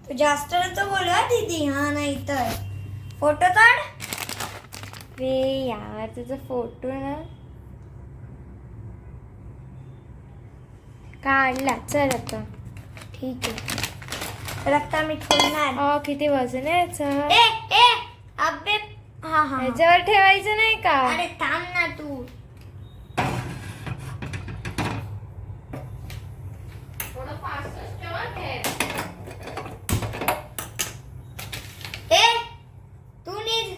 तू जास्त नको बोलू हा दीदी. हा नाही तर फोटो काढ. रे यार तुझा फोटो ना काढला. चल आता. ठीक आहे. रक्ता मी ठेवणार. किती वजन आहे याचं? ए अबे हा हा याच्यावर ठेवायचं नाही का? अरे थांब ना तू. ए तू नीट.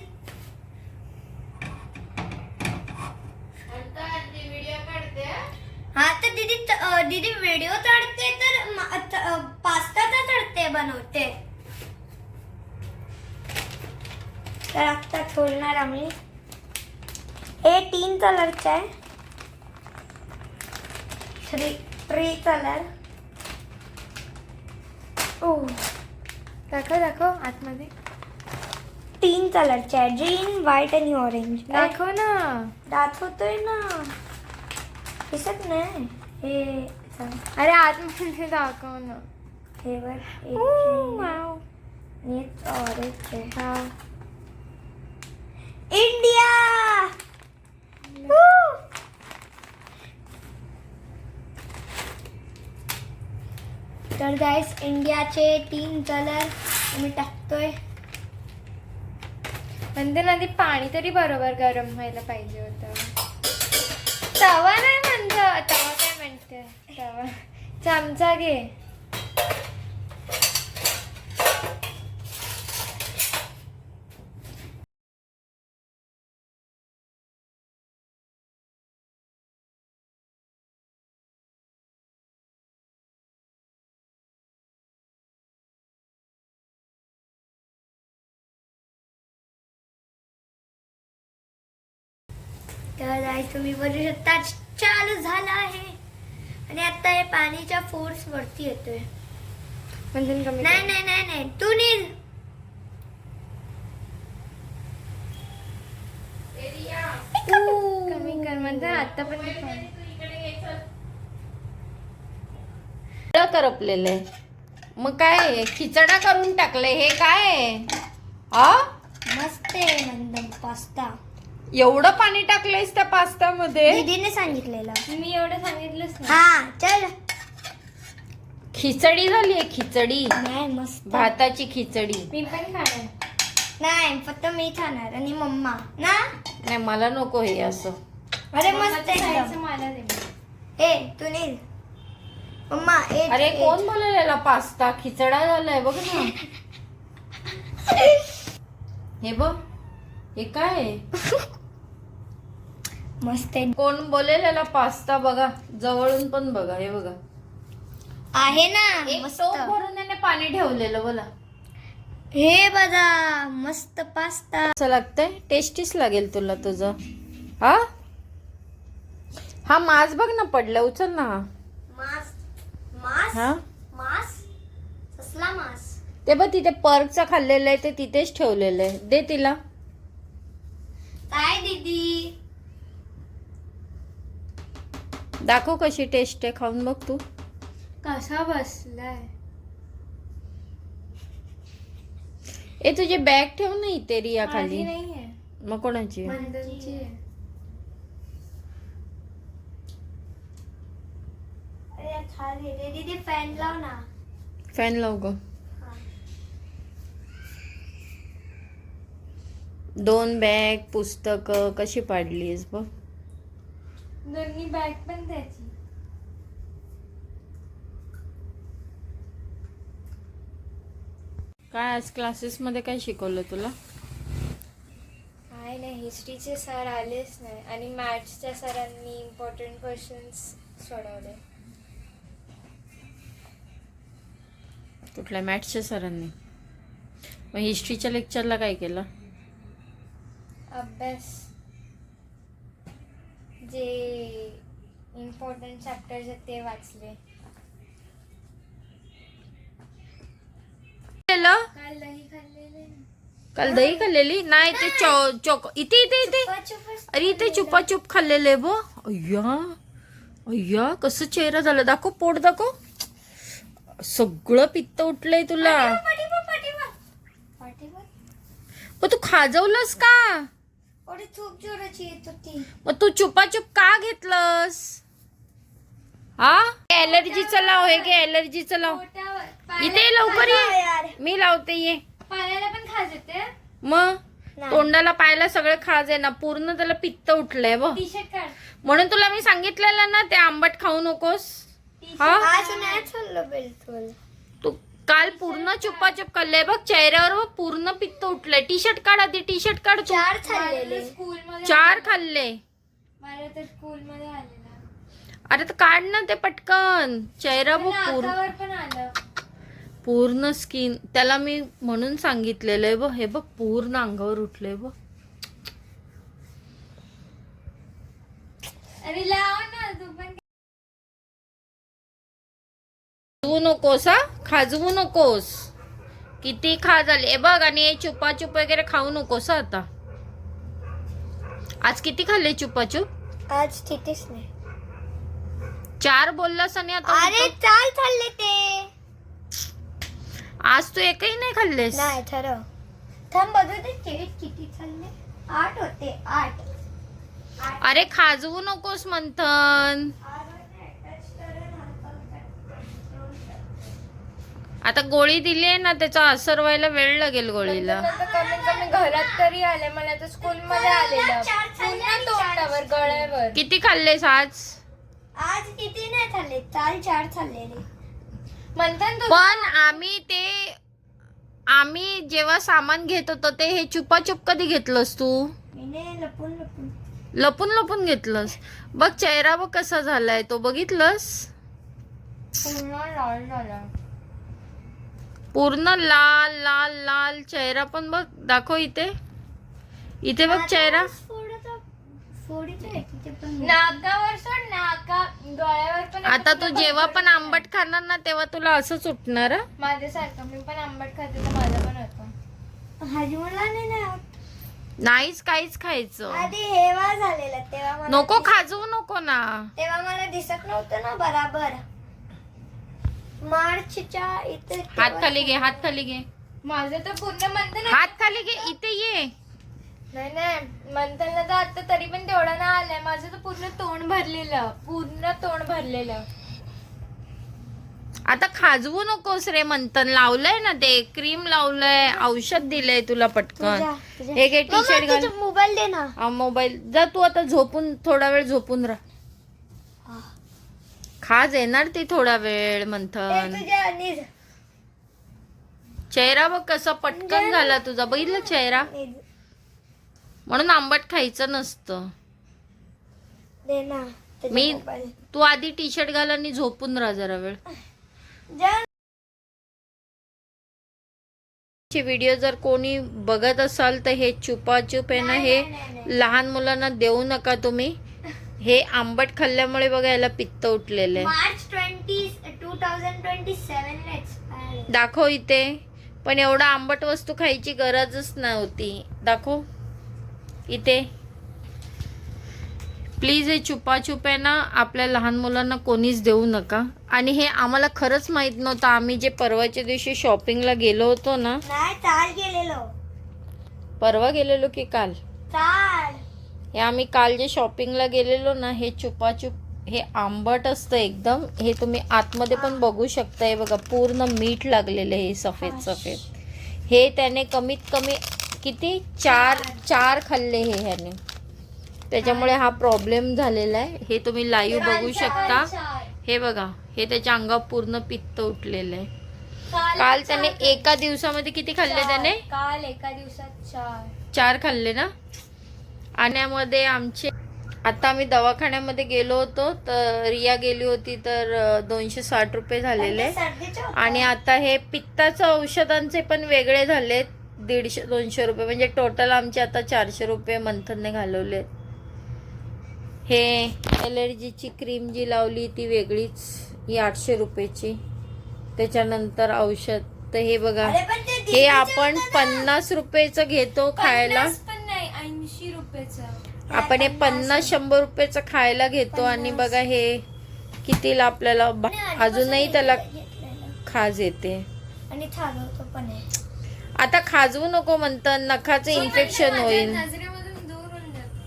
हा तर दीदी व्हिडिओ काढते तर पास्ता तर काढते बनवते. तर आता ठेवणार आम्ही. हे 3 कलरचे आहे. 3 कलर. दाखव आतमध्ये. 3 कलरचे आहे. ग्रीन, व्हाईट आणि ऑरेंज. दाखव ना. दाखवतोय ना. दिसत नाही. हे अरे आतमध्ये दाखव ना. हे वर वाव. ऑरेंज आहे. हा. इंडिया. तर गाइस इंडियाचे 3 कलर आम्ही टाकतोय. म्हणते ना ती पाणी तरी बरोबर गरम व्हायला पाहिजे होतं. तवा नाही म्हणत. तवा काय म्हणते? तवा. चमचा घे. तर गाइस तुम्ही बघू शकता चालू झाला आहे. आणि आता हे पाणीच्या फोर्स वरती येतोय. म्हणजे कमी नाही नाही नाही नाही तू नील. कमी कर म्हणते. आता पण करपलेले. मग काय खिचडा करून टाकले. हे काय आहे? आ मस्त आहे एकदम पास्ता. एवढं पाणी टाकलंयस त्या पास्त्यामध्ये? दीदीने सांगितलेलं. मी एवढं सांगितलंच नाही. हा चल. खिचडी झाली आहे. खिचडी. नाही मस्त. भाताची खिचडी. मी पण खाणार. नाही फक्त मी खाणार आणि मम्मा ना. नाही मला नको हे असं. अरे मस्त एकदम. खायचं मला दे. ए तू नील. मम्मा अरे कोण बोललेला पास्ता खिचडा झालाय बघ ना. हे बघ हे काय आहे? मस्त आहे. कोण बोललेला पास्ता बघा. जवळून पण बघा. हे बघा आहे ना एक मस्त. टोप भरून त्याने पाणी ठेवलेलं. बोला हे बघा मस्त पास्ता. असं लागतंय. टेस्टीच लागेल तुला तुझं. हा हा मास बघ ना पडला. उचल ना. मास मास हा मास कसला मास. ते बघ तिथे पर्कचं खाल्लेलं आहे ते तिथेच ठेवलेलं आहे. दे तिला. काय दीदी. दाखव कशी टेस्ट आहे. खाऊन बघ तू. कसा बसलाय. ए तुझी बॅग ठेव ना इथे रिया माझी खाली. नाहीये. मग कोणाची? मंदनची आहे. अरे खाली रे दीदी फॅन लाव ना. फॅन लाव ग. 2 बॅग पुस्तक कशी पाडलीस बघ. दोन्ही बॅग पण त्याची. काय आज क्लासेस मध्ये काय शिकवलं तुला? काय नाही. हिस्ट्रीचे सर आलेच नाही आणि मॅथ्सच्या सरांनी इम्पॉर्टंट क्वेश्चन्स सोडवले. कुठल्या मॅथ्सच्या सरांनी? मग हिस्ट्रीच्या लेक्चरला काय केलं? अभ्यास. जे इम्पॉर्टंट चॅप्टर्स आहेत ते वाचले. काल दही खाल्लेले. काल दही खाल्लेली नाही. ते चोक इथे इथे इथे. अरे इथे चुपाचुप खाल्लेले बो. अय्या अय्या कसं चेहरा झालं. दाखव पोट दाखव. सगळं पित्त उठलंय तुला. पाठीवर मग तू खाजवलंस का? थोडी खूप जोराची येत होती. मग तू चुपाचुप का घेतलंस? हा ॲलर्जीचं लाव. हे घे ॲलर्जीचं लाव. इथे ये, लवकर ये. यार मी लावते, ये. पाण्याला पण खाज येते. मग नाही. तोंडाला पायाला सगळे खाज आहे ना, पूर्ण त्याला पित्त उठलंय बघ. टी शर्ट काढ. म्हणून तुला मी सांगितलेलं ना ते आंबट खाऊ नकोस. हा आज नाही चाललं बिलकुल. तू काल पूर्ण चुपाचुप खाल्लंय बघ. चेहऱ्यावर बघ पूर्ण पित्त उठलंय. टी शर्ट काढ आधी, टी शर्ट काढ तू. 4 खाल्लेले. स्कूल मध्ये 4 खाल्ले. मला तर स्कूल मध्ये आलेला. अरे तर काढ ना ते पटकन. चेहरा बघ पूर्ण नाकावर पण आलं. पूर्ण स्किन. त्याला मी म्हणून सांगितलेलं आहे बघ. हे बघ पूर्ण अंगावर उठलंय बघ. अरे लाव ना तू पण. खाजवू नकोस, हा खाजवू नकोस. किती खा झाले बघ. आणि हे चुपाचुप वगैरे खाऊ नकोस आता. आज किती खाल्ले चुपाचुप? आज ठीकच नाही. 4 बोललास आणि आता अरे 4 खाल्ले ते. आज तू एकही नाही खाल्लेस. नाही ठरव. थांब बघू दे किती खाल्ले. 8 होते. 8. अरे खाजवू नकोस मंथन. आता गोळी दिली आहे ना, त्याचा असर व्हायला वेळ लागेल गोळीला. आता कमीत कमी घरात तरी आले. मला तर स्कूल मध्ये आलेलं पुन्हा तोंडावर गळ्यावर. किती खाल्लेस आज? आज किती नाही खाल्ले. 4 खाल्लेले. म्हणतात तू. पण आम्ही जेव्हा सामान घेत होतो ते हे चुपाचुप कधी घेतलंस तू? मी लपून लपून लपून घेतलंस. बघ चेहरा बघ कसा झालाय तो, बघितलंस? पूर्ण लाल झाला. पूर्ण लाल लाल लाल चेहरा पण बघ. दाखव इथे. इथे बघ चेहरा. नाकावर सोड. नाका गळ्यावर पण. आता तू जेव्हा पण आंबट खाणार ना तेव्हा तुला असंच उठणार. हं? माझ्यासारखं मी पण आंबट खाते तर माझं पण होतं. हाजी मला नाही होत. नाहीच काहीच खायचं. आधी हेवा झालेला तेव्हा मला नको खाजवू नको ना. तेव्हा मला दिसत नव्हतं ना बराबर. मार्चच्या इथे हात खाली घे, हात खाली घे. माझं तर पूर्ण म्हणते ना. हात खाली घे. इथे ये. नाही म्हणताना तर आता तरी पण तेवढा ना आलाय. माझं तर पूर्ण तोंड भरलेलं. पूर्ण तोंड भरलेलं. आता खाजवू नकोस रे मंथन. लावलंय ना ते क्रीम लावलंय, औषध दिलंय तुला पटकन. हे घे टी शर्ट घाल. मोबाईल दे ना. मोबाईल जा तू आता झोपून. थोडा वेळ झोपून राहा. खाज येणार ती थोडा वेळ मंथन. तुझ्या निज चेहरा बघ कसा पटकन झाला तुझा. बघितलं चेहरा. म्हणून आंबट खायचं नसतं. दे ना. मी तू आधी टी शर्ट घाल आणि झोपून राहा जरा वेळ. व्हिडिओ जर कोणी बघत असाल तर हे चुपाचुप आहे ना, हे लहान मुलांना देऊ नका तुम्ही. हे आंबट खाल्ल्यामुळे बघा याला पित्त उठलेलं आहे. मार्च 2027 एक्सपायर. दाखव इथे. पण एवढा आंबट वस्तू खायची गरजच नव्हती. दाखव इथे. प्लीज हे चुपाचुप आहे ना, आपल्या लहान मुलांना कोणीच देऊ नका. आणि हे आम्हाला खरंच माहित नव्हतं. आम्ही जे परवाच्या दिवशी शॉपिंगला गेलो होतो ना. नाही काल गेलेलो. परवा गेलेलो की काल? काल. हे आम्ही काल जे शॉपिंगला गेलेलो ना, हे चुपाचुप हे आंबट असतं एकदम. हे तुम्ही आतमध्ये पण बघू शकता. हे बघा पूर्ण मीठ लागलेलं आहे सफेद सफेद. हे त्याने कमीत कमी किती 4 खाल्ले हे ह्याने. त्याच्यामुळे हा प्रॉब्लेम झालेला आहे. हे तुम्ही लाईव्ह बघू शकता. हे बघा हे त्याच्या अंगावर पूर्ण पित्त उठलेलं आहे. काल त्याने एका दिवसामध्ये किती खाल्ले त्याने? काल एका दिवसात 4 खाल्ले ना. आणि आमचे आता आम्ही दवाखान्यामध्ये गेलो होतो तर रिया गेली होती तर 260 रुपये झालेले. आणि आता हे पित्ताचं औषधांचे पण वेगळे झाले 150-200 रुपये. म्हणजे टोटल आमचे आता 400 रुपये मंथनने घालवले. हे ॲलर्जीची क्रीम जी लावली ती वेगळीच, ही 800 रुपयाची. त्याच्यानंतर औषध तर हे बघा, हे आपण 50 रुपयाचं घेतो खायला. पण नाही 80 रुपयाचं. आपण हे 50-100 रुपयाचं खायला घेतो. आणि बघा हे कितीला आपल्याला अजूनही त्याला खाज येते आणि चालवतो पण आहे. आता खाजवू नको म्हणतात, नखाचं इन्फेक्शन होईल. नजरेमधून दूर होऊन जाते.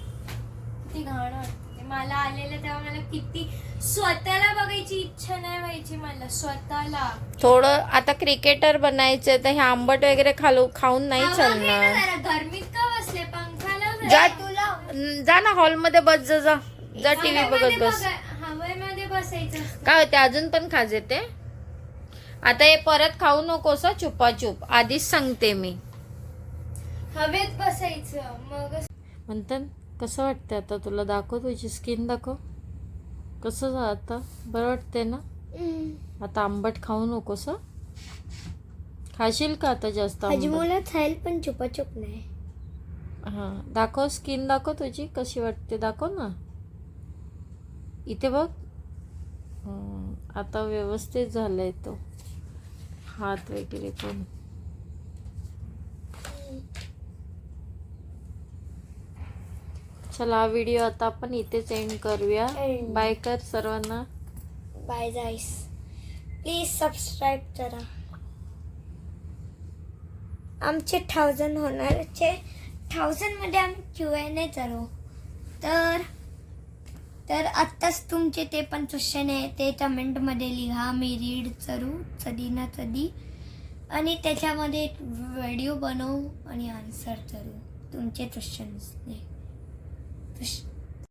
किती घाण वाटते मला आलेलं तेव्हा. मला किती स्वतःला बघायची इच्छा नाही व्हायची मला स्वतःला. थोडं आता क्रिकेटर बनायचं तर हे आंबट वगैरे खाऊन नाही हवा घे ना चालणार. जरा, गरमीत का बसले पंखा लाव जा जरा. जा ना हॉलमध्ये बस, जा टीव्ही बघत बस. हवेमध्ये बसायचं. काय होते अजून पण खाज येते. आता हे परत खाऊ नकोस हं, चुपाचूप, आधीच सांगते मी. हवेत बसायचं मग. म्हणतात कसं वाटतंय आता तुला? दाखव तुझी स्किन, दाखव कसं झालं आता. बरं वाटतंय ना? आता आंबट खाऊ नकोस हं. खाशील का आता जास्त आंबट? हजमोला खाईल पण चुपाचुप नाही. हा दाखव, स्किन दाखव तुझी कशी वाटते, दाखव ना. इथे बघ. आता व्यवस्थित झालाय तो हात वगैरे पण. चला हा व्हिडिओ आता आपण इथेच एंड करूया. बाय कर सर्वांना. बाय गाईस, प्लीज सबस्क्राईब करा. आमचे 1000 होणारचे. 1000 मध्ये आम्ही Q&A करू. तर आत्ताच तुमचे ते पण क्वेश्चन आहे ते कमेंटमध्ये लिहा. मी रीड करू कधी ना कधी आणि त्याच्यामध्ये एक व्हिडिओ बनवू आणि आन्सर करू तुमचे क्वेश्चन्सने.